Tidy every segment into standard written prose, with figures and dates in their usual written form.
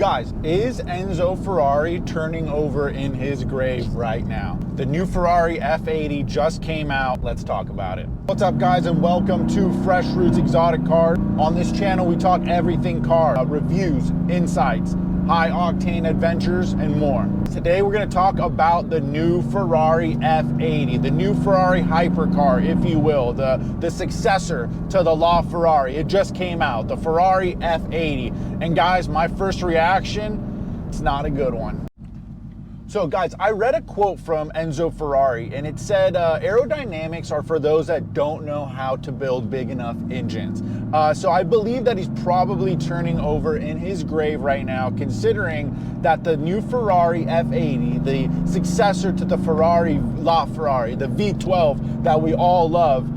Guys, is Enzo Ferrari turning over in his grave right now? The new Ferrari F80 just came out. Let's talk about it. What's up, guys, and welcome to Fresh Roots Exotic Cars. On this channel, we talk everything car, reviews, insights, high-octane adventures, and more. Today, we're going to talk about the new Ferrari F80, the new Ferrari hypercar, if you will, the successor to the LaFerrari. It just came out, the Ferrari F80. And guys, my first reaction, it's not a good one. So guys, I read a quote from Enzo Ferrari, and it said, aerodynamics are for those that don't know how to build big enough engines. So I believe that he's probably turning over in his grave right now, considering that the new Ferrari F80, the successor to the LaFerrari, the V12 that we all love,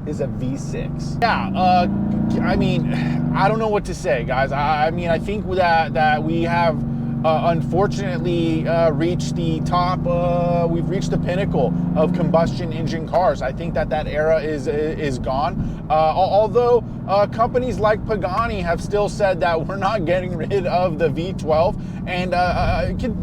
is a V6. Yeah, I mean, I don't know what to say, guys. I mean, I think that we have unfortunately reached the top, we've reached the pinnacle of combustion engine cars. I think that era is gone. Although companies like Pagani have still said that we're not getting rid of the V12. And,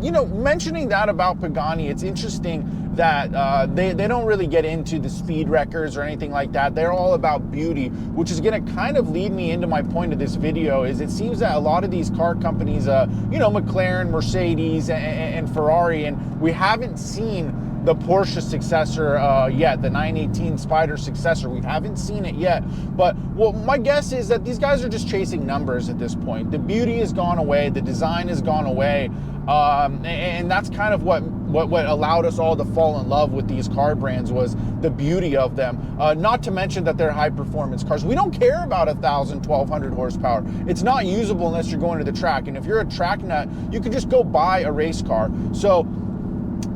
you know, mentioning that about Pagani, it's interesting that they don't really get into the speed records or anything like that. They're all about beauty, which is going to kind of lead me into my point of this video. Is it seems that a lot of these car companies, you know, McLaren, Mercedes, and Ferrari, and we haven't seen the Porsche successor yet, the 918 Spider successor. We haven't seen it yet. But well, my guess is that these guys are just chasing numbers at this point. The beauty has gone away, the design has gone away, and that's kind of what allowed us all to fall in love with these car brands, was the beauty of them. Not to mention that they're high performance cars. We don't care about 1,000, 1,200 horsepower. It's not usable unless you're going to the track. And if you're a track nut, you can just go buy a race car. So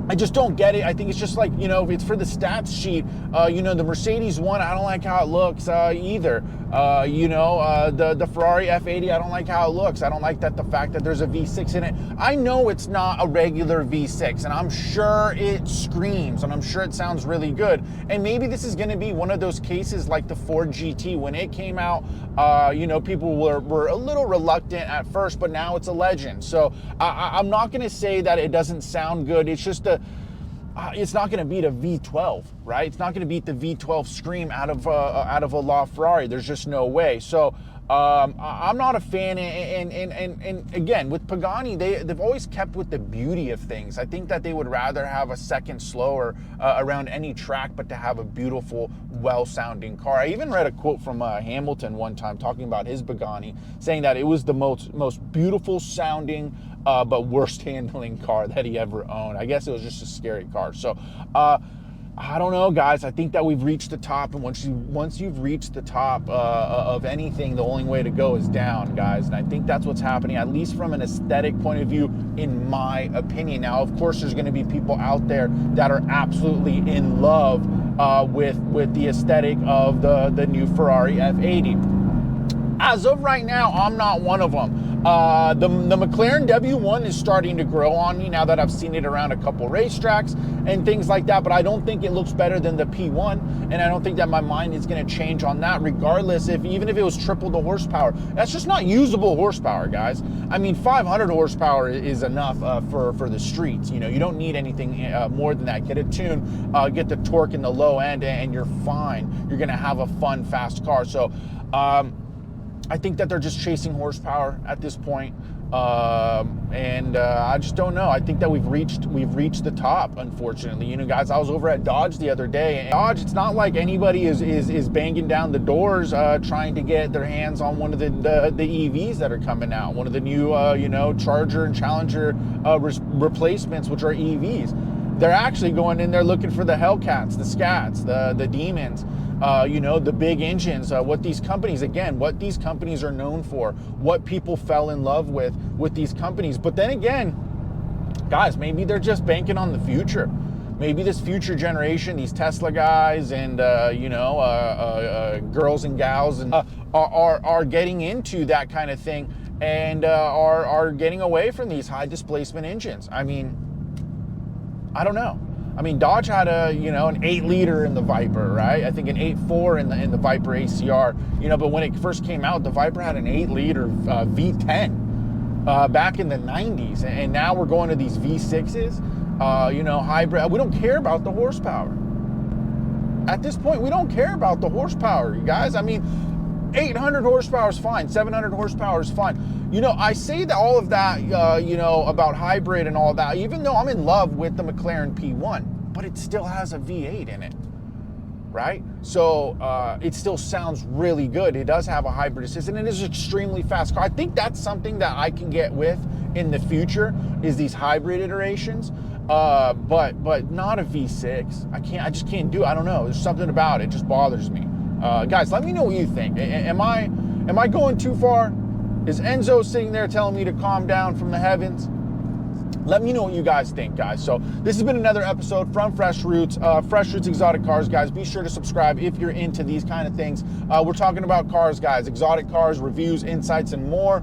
I just don't get it. I think it's just like, you know, it's for the stats sheet. You know, the Mercedes one, I don't like how it looks either. You know, the Ferrari F80, I don't like how it looks. I don't like the fact that there's a V6 in it. I know it's not a regular V6, and I'm sure it screams, and I'm sure it sounds really good. And maybe this is going to be one of those cases like the Ford GT. When it came out, you know, people were a little reluctant at first, but now it's a legend. So I'm not going to say that it doesn't sound good. It's just it's not going to beat a V12, right? It's not going to beat the V12 scream out of a LaFerrari. There's just no way. So I'm not a fan. And again, with Pagani, they've always kept with the beauty of things. I think that they would rather have a second slower around any track, but to have a beautiful, well-sounding car. I even read a quote from Hamilton one time talking about his Pagani, saying that it was the most beautiful sounding but worst handling car that he ever owned. I guess it was just a scary car. So I don't know, guys. I think that we've reached the top, and once you've reached the top of anything, the only way to go is down, guys. And I think that's what's happening, at least from an aesthetic point of view, in my opinion. Now, of course, there's going to be people out there that are absolutely in love with the aesthetic of the new Ferrari F80. As of right now, I'm not one of them. The McLaren W1 is starting to grow on me now that I've seen it around a couple racetracks and things like that, but I don't think it looks better than the P1, and I don't think that my mind is going to change on that, regardless even if it was triple the horsepower. That's just not usable horsepower, guys. I mean, 500 horsepower is enough for the streets. You know, you don't need anything more than that. Get a tune, get the torque in the low end, and you're fine. You're going to have a fun, fast car. So I think that they're just chasing horsepower at this point. I just don't know. I think that we've reached the top, unfortunately. You know, guys, I was over at Dodge the other day, and Dodge, it's not like anybody is banging down the doors trying to get their hands on one of the EVs that are coming out, one of the new you know, Charger and Challenger replacements, which are EVs. They're actually going in there looking for the Hellcats, the Scats, the Demons, you know, the big engines, what these companies are known for, what people fell in love with these companies. But then again, guys, maybe they're just banking on the future. Maybe this future generation, these Tesla guys and, you know, girls and gals and are getting into that kind of thing, and are getting away from these high displacement engines. I mean, I don't know. I mean, Dodge had an 8-liter in the Viper, right? I think an 8.4 in the Viper ACR, but when it first came out, the Viper had an 8-liter V10. back in the 90s, and now we're going to these V6s, you know, hybrid. We don't care about the horsepower. At this point, we don't care about the horsepower, you guys. I mean, 800 horsepower is fine, 700 horsepower is fine. You know, I say that all of that, you know, about hybrid and all that, even though I'm in love with the McLaren P1, but it still has a V8 in it, right? So it still sounds really good. It does have a hybrid assist, and it is an extremely fast car. I think that's something that I can get with in the future, is these hybrid iterations. But not a V6. I just can't do it. I don't know. There's something about it. It just bothers me. Guys, let me know what you think. Am I going too far? Is Enzo sitting there telling me to calm down from the heavens? Let me know what you guys think, guys. So this has been another episode from Fresh Roots Exotic Cars, guys. Be sure to subscribe if you're into these kind of things. We're talking about cars, guys, exotic cars, reviews, insights, and more.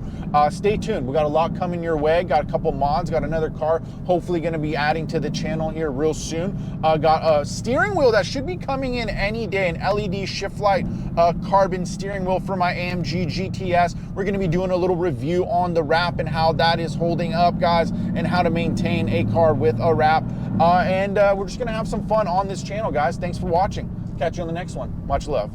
Stay tuned. We got a lot coming your way. Got a couple mods, got another car hopefully going to be adding to the channel here real soon. Got a steering wheel that should be coming in any day, an LED shift light carbon steering wheel for my AMG GTS. We're going to be doing a little review on the wrap and how that is holding up, guys, and how to maintain a car with a wrap. And we're just going to have some fun on this channel, guys. Thanks for watching. Catch you on the next one. Much love.